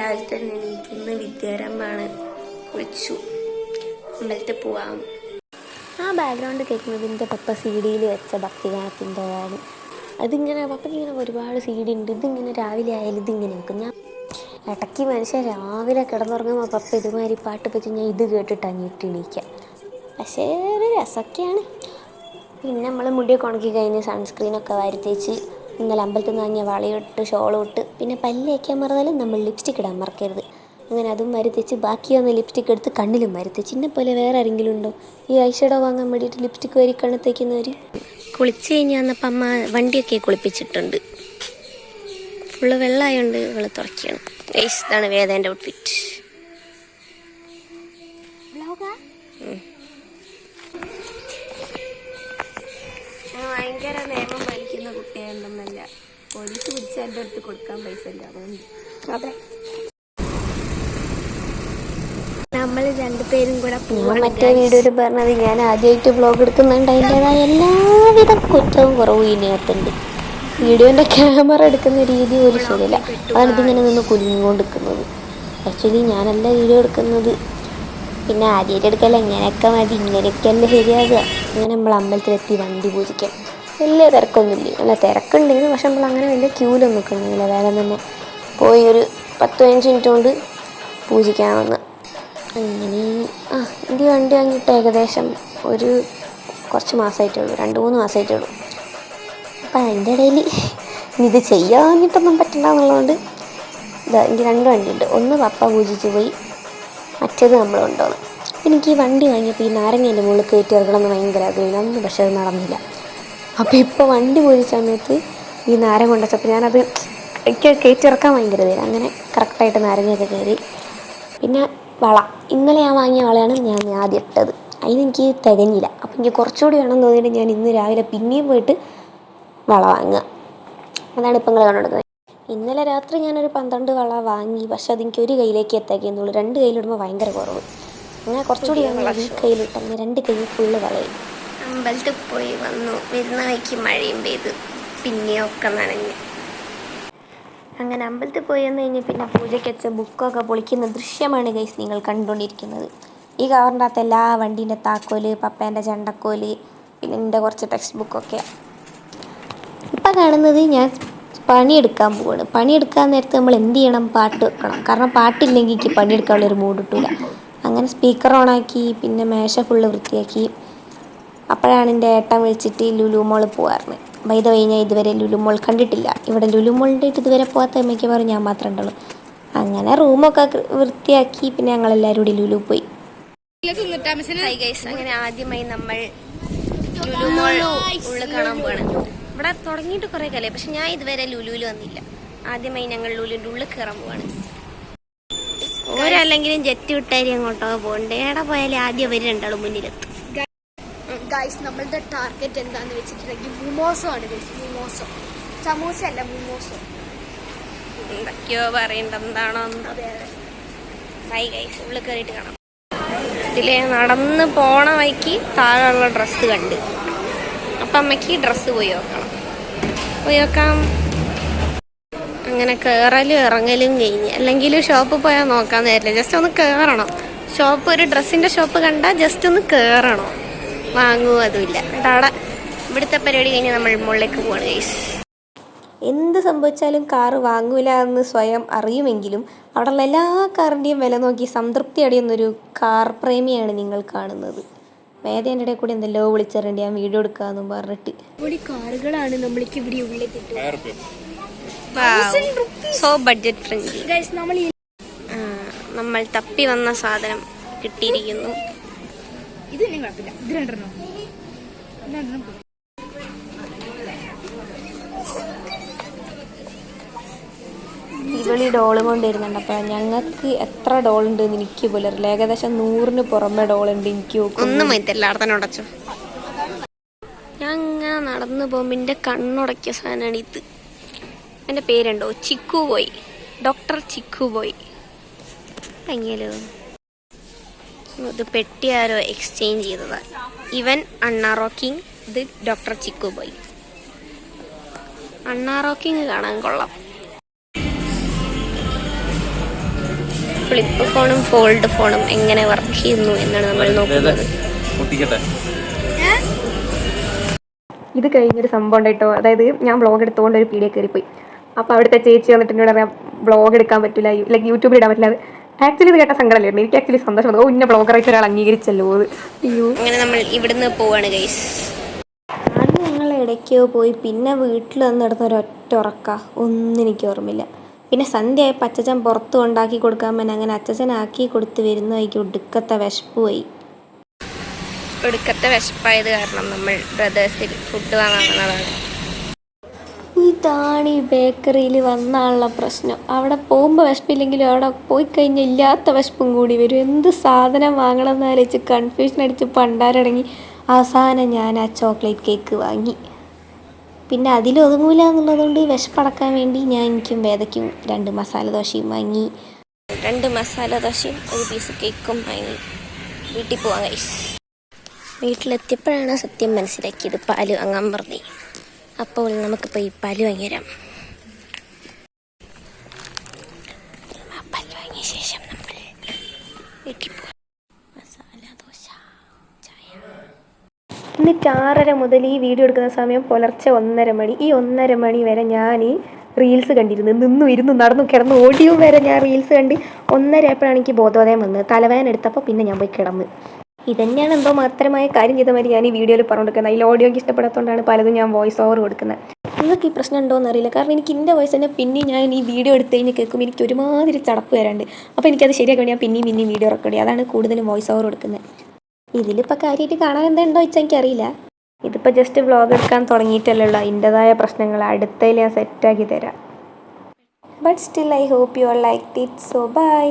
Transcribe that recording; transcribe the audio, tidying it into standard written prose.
രാവിലെ തന്നെ എണീക്കുന്ന വിദ്യാരംഭമാണ്. കുളിച്ചു, അമ്പലത്തിൽ പോവാം. ആ ബാക്ക്ഗ്രൗണ്ട് കേൾക്കുന്നത് എൻ്റെ പപ്പ CD വെച്ച ഭക്തിഗാനത്തിൻ്റെതാണ്. അതിങ്ങനെ പപ്പയ്ക്കിങ്ങനെ ഒരുപാട് CD ഉണ്ട്. ഇതിങ്ങനെ രാവിലെ ആയാലും ഇതിങ്ങനെ വെക്കും. ഞാൻ ഇടയ്ക്ക് മനുഷ്യൻ രാവിലെ കിടന്നുറങ്ങുമ്പോൾ പപ്പ ഇതുമാതിരി പാട്ട് വെച്ച് ഞാൻ ഇത് കേട്ടിട്ടാണ് ഞെട്ടിണീക്കുക. പക്ഷേ ഒരു രസമൊക്കെയാണ്. പിന്നെ നമ്മൾ മുടിയൊക്കെ ഉണക്കി കഴിഞ്ഞ് സൺസ്ക്രീനൊക്കെ വാരിത്തേച്ച് ഇന്നലെ അമ്പലത്തിൽ നിന്ന് വാങ്ങിയ വളയിട്ട് ഷോളും ഇട്ട് പിന്നെ പല്ല് വയ്ക്കാൻ മറന്നാലും നമ്മൾ ലിപ്സ്റ്റിക് ഇടാൻ മറക്കരുത്. അങ്ങനെ അതും മരുത്തേച്ച് ബാക്കി വന്ന ലിപ്സ്റ്റിക് എടുത്ത് കണ്ണിലും മരുത്തേച്ച്. ഇന്നെപ്പോലെ വേറെ ആരെങ്കിലും ഉണ്ടോ ഈ ഐഷഡോ വാങ്ങാൻ വേണ്ടിയിട്ട് ലിപ്സ്റ്റിക് വരി കണ്ണിത്തേക്കുന്നവർ? കുളിച്ച് കഴിഞ്ഞ് വന്നപ്പോൾ അമ്മ വണ്ടിയൊക്കെ കുളിപ്പിച്ചിട്ടുണ്ട്. ഫുള്ള് വെള്ളമായോണ്ട് ഇവള് തുറക്കുകയാണ്. ഇതാണ് വേദേൻ്റെ ഔട്ട്ഫിറ്റ്. ഭയങ്കര നിയമം പാലിക്കുന്ന കുട്ടികളുണ്ടെന്നല്ല, പോലീസ് പിടിച്ച് എൻ്റെ അടുത്ത് കൊടുക്കാൻ പൈസ ഇല്ല, അതുകൊണ്ട്. അതെ, നമ്മൾ രണ്ടുപേരും കൂടെ പോവാൻ. മറ്റേ വീഡിയോയിൽ പറഞ്ഞത് ഞാൻ ആദ്യമായിട്ട് വ്ളോഗ് എടുക്കുന്നുണ്ട്, അതിൻ്റെതായ എല്ലാവിധ കുറ്റവും കുറവും ഇതിനകത്തുണ്ട്. വീഡിയോൻ്റെ ക്യാമറ എടുക്കുന്ന രീതി ഒരു ശരിയല്ല, അതാണ് ഇതിങ്ങനെ നിന്ന് കുലുങ്ങിക്കൊണ്ടിരിക്കുന്നത്. ആക്ച്വലി ഞാനല്ല വീഡിയോ എടുക്കുന്നത്, പിന്നെ ആദ്യമായിട്ട് എടുക്കല്ല, ഇങ്ങനെയൊക്കെ മതി, ഇങ്ങനെയൊക്കെയല്ലേ ശരിയാകുക. അങ്ങനെ നമ്മൾ അമ്പലത്തിലെത്തി വണ്ടി പൂജിക്കാം. വലിയ തിരക്കൊന്നുമില്ല, നല്ല തിരക്കുണ്ടെങ്കിൽ പക്ഷെ നമ്മൾ അങ്ങനെ വലിയ ക്യൂലൊന്നും നിൽക്കുന്നില്ല. വേഗം തന്നെ പോയി ഒരു 10-15 മിനിറ്റ് കൊണ്ട് പൂജിക്കാമെന്ന്. അങ്ങനെ ഇത് വണ്ടി വാങ്ങിയിട്ട് ഏകദേശം ഒരു കുറച്ച് മാസമായിട്ടേ ഉള്ളൂ, 2-3 മാസമായിട്ടേ ഉള്ളൂ. അപ്പം അതിൻ്റെ ഇടയിൽ ഇത് ചെയ്യാഞ്ഞിട്ടൊന്നും പറ്റണ്ടെന്നുള്ളതുകൊണ്ട് എനിക്ക് 2 വണ്ടിയുണ്ട്. ഒന്ന് പപ്പ പൂജിച്ച് പോയി, മറ്റേത് നമ്മൾ കൊണ്ടുപോകണം. എനിക്ക് ഈ വണ്ടി വാങ്ങിയപ്പോൾ ഈ നാരങ്ങേൻ്റെ മുകളിൽ കയറ്റി ഇറക്കണമെന്ന് ഭയങ്കര ആഗ്രഹമില്ല, അന്ന് പക്ഷെ അത് നടന്നില്ല. അപ്പോൾ ഇപ്പോൾ വണ്ടി പൂജിച്ച സമയത്ത് ഈ നാരങ്ങ കൊണ്ടുവച്ചപ്പോൾ ഞാനത് എനിക്ക് കയറ്റിറക്കാൻ ഭയങ്കര ഇതായിരുന്നു. അങ്ങനെ കറക്റ്റായിട്ട് നാരങ്ങയൊക്കെ കയറി. പിന്നെ വള, ഇന്നലെ ഞാൻ വാങ്ങിയ വളയാണ് ഞാൻ ആദ്യം ഇട്ടത്, അതിനെനിക്ക് തികഞ്ഞില്ല. അപ്പം എനിക്ക് കുറച്ചുകൂടി വേണമെന്ന് തോന്നിയിട്ട് ഞാൻ ഇന്ന് രാവിലെ പിന്നെയും പോയിട്ട് വള വാങ്ങുക. അതാണ് ഇപ്പം നിങ്ങൾ കണ്ടുകൊടുക്കുന്നത്. ഇന്നലെ രാത്രി ഞാനൊരു 12 വള വാങ്ങി, പക്ഷെ അതെനിക്ക് ഒരു കയ്യിലേക്ക് എത്താക്കിയെന്നുള്ളൂ. 2 കയ്യിലിടുമ്പോൾ ഭയങ്കര കുറവ്. അങ്ങനെ കുറച്ചുകൂടി ഈ കയ്യിലിട്ട് അങ്ങനെ 2 കൈ ഫുള്ള് വളയും. അമ്പലത്തിൽ പോയി വന്നു, വരുന്ന വഴിക്ക് മഴയും പെയ്ത് പിന്നെയൊക്കെ നനഞ്ഞു. അങ്ങനെ അമ്പലത്തിൽ പോയി വന്നു കഴിഞ്ഞ് പിന്നെ പൂജയ്ക്ക് വെച്ച ബുക്കൊക്കെ പൊളിക്കുന്ന ദൃശ്യമാണ് ഗൈസ് നിങ്ങൾ കണ്ടുകൊണ്ടിരിക്കുന്നത്. ഈ കവറിൻ്റെ അകത്ത് എല്ലാ വണ്ടീൻ്റെ താക്കോല്, പപ്പേൻ്റെ ചെണ്ടക്കോല്, പിന്നെ എൻ്റെ കുറച്ച് ടെക്സ്റ്റ് ബുക്കൊക്കെ. ഇപ്പം കാണുന്നത് ഞാൻ പണിയെടുക്കാൻ പോവാണ്. പണിയെടുക്കാൻ നേരത്ത് നമ്മൾ എന്ത് ചെയ്യണം? പാട്ട് വെക്കണം. കാരണം പാട്ടില്ലെങ്കിൽ എനിക്ക് പണിയെടുക്കാനുള്ളൊരു മൂഡ് കിട്ടില്ല. അങ്ങനെ സ്പീക്കർ ഓണാക്കി, പിന്നെ മേശ ഫുള്ള് വൃത്തിയാക്കി. അപ്പോഴാണ് എൻ്റെ ഏട്ടൻ വിളിച്ചിട്ട് ലുലു മോൾ പോകാറുണ്ട്. വൈദ കഴിഞ്ഞാൽ ഇതുവരെ ലുലു മോൾ കണ്ടിട്ടില്ല. ഇവിടെ ലുലു മോളിൻ്റെ ഇതുവരെ പോകാത്ത അമ്മയ്ക്ക് പറഞ്ഞു ഞാൻ മാത്രമേ ഉണ്ടുള്ളൂ. അങ്ങനെ റൂമൊക്കെ വൃത്തിയാക്കി പിന്നെ ഞങ്ങളെല്ലാവരും കൂടി ലുലു പോയി. അങ്ങനെ ആദ്യമായി നമ്മൾ ലുലു മോൾ ഉള്ളിൽ കാണാൻ പോവാണ്. ഇവിടെ തുടങ്ങിയിട്ട് കുറേ കാലമായി, പക്ഷെ ഞാൻ ഇതുവരെ ലുലുവിൽ വന്നില്ല. ആദ്യമായി ഞങ്ങൾ ലുലുവിൻ്റെ ഉള്ളിൽ കയറാൻ പോവാണ്. ഓരല്ലെങ്കിലും ജെറ്റ് വിട്ടാരി അങ്ങോട്ടോ പോകണ്ടേ, എവിടെ പോയാലും ആദ്യം അവർ രണ്ടാളും മുന്നിലെത്തും. ഗൈസ്, നമ്മളുടെ ടാർഗറ്റ് എന്താണെന്ന് വെച്ചിട്ടുണ്ടെങ്കിൽ മുമോസോ ആണ്. മുമോസോ, സമൂസ അല്ല, മുമോസോ. എന്തൊക്കെയോ പറയണ്ട, എന്താണോ ബൈ ഗൈസ്, ഉള്ളിൽ കയറിയിട്ട് കാണാം. ഇതിൽ നടന്ന് പോണ വഴിക്ക് താഴെയുള്ള ഡ്രസ്സ് കണ്ട്, അപ്പം അമ്മയ്ക്ക് ഡ്രസ്സ് പോയി നോക്കാം. അങ്ങനെ കയറലും ഇറങ്ങലും കഴിഞ്ഞ്, അല്ലെങ്കിൽ ഷോപ്പിൽ പോയാൽ നോക്കാൻ നേരില്ല, ജസ്റ്റ് ഒന്ന് കയറണം. ഷോപ്പ്, ഒരു ഡ്രസ്സിൻ്റെ ഷോപ്പ് കണ്ടാൽ ജസ്റ്റ് ഒന്ന് കയറണം, വാങ്ങുമോ അതുമില്ല. അവിടെ ഇവിടുത്തെ പരിപാടി കഴിഞ്ഞ് നമ്മൾ മുകളിലേക്ക് പോവാണ് ഗൈസ്. എന്ത് സംഭവിച്ചാലും കാറ് വാങ്ങൂല എന്ന് സ്വയം അറിയുമെങ്കിലും അവിടെയുള്ള എല്ലാ കാറിൻ്റെയും വില നോക്കി സംതൃപ്തി അടയുന്നൊരു കാർ പ്രേമിയാണ് നിങ്ങൾ കാണുന്നത്. വേദേൻ്റെ ഇടയിൽ കൂടി എന്തെല്ലോ വിളിച്ചറിയേണ്ടി ഞാൻ വീഡിയോ എടുക്കാമെന്നും പറഞ്ഞിട്ട്. കാറുകളാണ് നമ്മൾക്ക് ഇവിടെ ഉള്ളിൽ കിട്ടും. So budget friendly. നമ്മൾ തപ്പി വന്ന സാധനം കിട്ടിയിരിക്കുന്നു. ഇത് കുഴപ്പമില്ല, ഇത് രണ്ടെണ്ണം. ഇവളി ഡോള് കൊണ്ടിരുന്നുണ്ട്. അപ്പോൾ ഞങ്ങൾക്ക് എത്ര ഡോളുണ്ട് എന്ന് എനിക്ക് പോലും അറിയില്ല. ഏകദേശം 100-ന് പുറമെ ഡോളുണ്ട്. എനിക്ക് ഒന്നും എല്ലായിടത്തും ഉടച്ചു. ഞാൻ ഇങ്ങനെ നടന്നു പോകുമ്പോൾ എൻ്റെ കണ്ണുടക്കിയ സാധനമാണ് ഇത്. എൻ്റെ പേരുണ്ടോ? Chikku boy, doctor Chikku boy. എങ്ങനെയല്ലോ ഇത് പെട്ടി ആരോ എക്സ്ചേഞ്ച് ചെയ്തതാണ്. ഇവൻ അണ്ണാ റോക്കിങ്, ഇത് ഡോക്ടർ ചിക്കു ബോയ്. അണ്ണാ റോക്കിങ് കാണാൻ കൊള്ളാം. ഫ്ലിപ്പ് ഫോണും ഫോൾഡ് ഫോണും എങ്ങനെ വർക്ക് ചെയ്യുന്നു എന്നാണ് നമ്മൾ നോക്കുന്നത്. ഇത് കഴിഞ്ഞൊരു സംഭവം ഉണ്ടായിട്ടോ. അതായത് ഞാൻ വ്ളോഗ് എടുത്തുകൊണ്ട് ഒരു പീഡിയ കയറിപ്പോയി. അപ്പോൾ അവിടുത്തെ ചേച്ചി വന്നിട്ട് എന്നോട് പറയാം വ്ളോഗ് എടുക്കാൻ പറ്റില്ല, ലൈക്ക് യൂട്യൂബിൽ ഇടാൻ പറ്റില്ല. ആക്ച്വലി ഇത് കേട്ട സങ്കടമല്ലായിരുന്നു, എനിക്ക് ആക്ച്വലി സന്തോഷം വന്നു. ഇന്ന വ്ളോഗറായിട്ട് ഒരാൾ അംഗീകരിച്ചല്ലോ അത്. അയ്യോ. അങ്ങനെ നമ്മൾ ഇവിടുന്ന് പോവാണ് ഗൈസ്. ആദ്യം ഞങ്ങൾ ഇടയ്ക്കോ പോയി, പിന്നെ വീട്ടിൽ വന്ന് നടന്ന ഒരൊറ്റ ഉറക്ക, ഒന്നും എനിക്ക് ഓർമ്മയില്ല. പിന്നെ സന്ധ്യ ആയപ്പോൾ അച്ചച്ചൻ പുറത്ത് കൊണ്ടാക്കി കൊടുക്കാൻ പറ്റും. അങ്ങനെ അച്ചച്ചൻ ആക്കി കൊടുത്ത് വരുന്ന വഴിക്ക് ഒടുക്കത്തെ വിശപ്പ് പോയി. ഒടുക്കത്തെ വിശപ്പായത് കാരണം നമ്മൾ ബ്രദേഴ്സിൽ ഫുഡ് വാങ്ങാൻ വന്നതാണ്. ഇതാണ് ഈ ബേക്കറിയിൽ വന്നാലുള്ള പ്രശ്നം. അവിടെ പോകുമ്പോൾ വിശപ്പില്ലെങ്കിലും അവിടെ പോയി കഴിഞ്ഞാൽ ഇല്ലാത്ത വിശപ്പും കൂടി വരും. എന്ത് സാധനം വാങ്ങണം എന്നാലോചിച്ച് കൺഫ്യൂഷൻ അടിച്ച് പണ്ടാരടങ്ങി അവസാനം ഞാൻ ആ ചോക്ലേറ്റ് കേക്ക് വാങ്ങി. പിന്നെ അതിലൊതുങ്ങൂല എന്നുള്ളതുകൊണ്ട് വിശപ്പടക്കാൻ വേണ്ടി എനിക്കും വേദയ്ക്കും 2 മസാല ദോശയും വാങ്ങി. 2 മസാല ദോശയും 1 പീസ് കേക്കും വാങ്ങി വീട്ടിൽ പോവാൻ ഗൈസ്. വീട്ടിലെത്തിയപ്പോഴാണ് സത്യം മനസ്സിലാക്കിയത്, പാല് വാങ്ങാൻ പറഞ്ഞു. അപ്പോൾ നമുക്ക് പോയി പാല് വാങ്ങിത്തരാം. പാല് വാങ്ങിയ ശേഷം നമ്മൾ വീട്ടിൽ പോവാം. മസാല ദോശ, ചായ. എന്നിട്ട് 6:30 മുതൽ ഈ വീഡിയോ എടുക്കുന്ന സമയം പുലർച്ചെ 1:30 മണി. ഈ 1:30 മണി വരെ ഞാൻ റീൽസ് കണ്ടിരുന്നു. നിന്നും ഇരുന്നു നടന്നു കിടന്നു ഓടിയും വരെ ഞാൻ റീൽസ് കണ്ട് 1:30 ആയപ്പോഴാണ് എനിക്ക് ബോധോദയം വന്നത്. തലവേദന എടുത്തപ്പോൾ പിന്നെ ഞാൻ പോയി കിടന്ന്. ഇതന്നെയാണ് എന്തോ മാത്രമായ കാര്യം ചെയ്ത മാതിരി ഞാൻ ഈ വീഡിയോയിൽ പറഞ്ഞുകൊടുക്കുന്നത്. അതിൽ ഓഡിയോ എനിക്ക് ഇഷ്ടപ്പെടാത്തതുകൊണ്ടാണ് പലതും ഞാൻ വോയിസ് ഓവർ കൊടുക്കുന്നത്. നിങ്ങൾക്ക് ഈ പ്രശ്നം ഉണ്ടോ എന്നറിയില്ല. കാരണം എനിക്ക് എൻ്റെ വോയിസ് തന്നെ പിന്നെ ഞാൻ ഈ വീഡിയോ എടുത്ത് കഴിഞ്ഞ് കേൾക്കുമ്പോൾ എനിക്ക് ഒരുമാതിരി ചടപ്പ് വരാണ്ട്. അപ്പോൾ എനിക്കത് ശരിയാക്കാൻ വേണ്ടി ഞാൻ പിന്നെയും വീഡിയോ റെക്കോർഡ് ചെയ്യും. അതാണ് കൂടുതലും വോയിസ് ഓവർ കൊടുക്കുന്നത്. ഇതിലിപ്പോൾ കാര്യമായിട്ട് കാണാൻ എന്താ വെച്ചാൽ എനിക്കറിയില്ല. ഇതിപ്പോൾ ജസ്റ്റ് വ്ളോഗ് എടുക്കാൻ തുടങ്ങിയിട്ടല്ലേ ഉള്ളൂ. അതിൻ്റെതായ പ്രശ്നങ്ങൾ അടുത്തതിൽ ഞാൻ സെറ്റാക്കി തരാം. But still I hope you all like it. So by.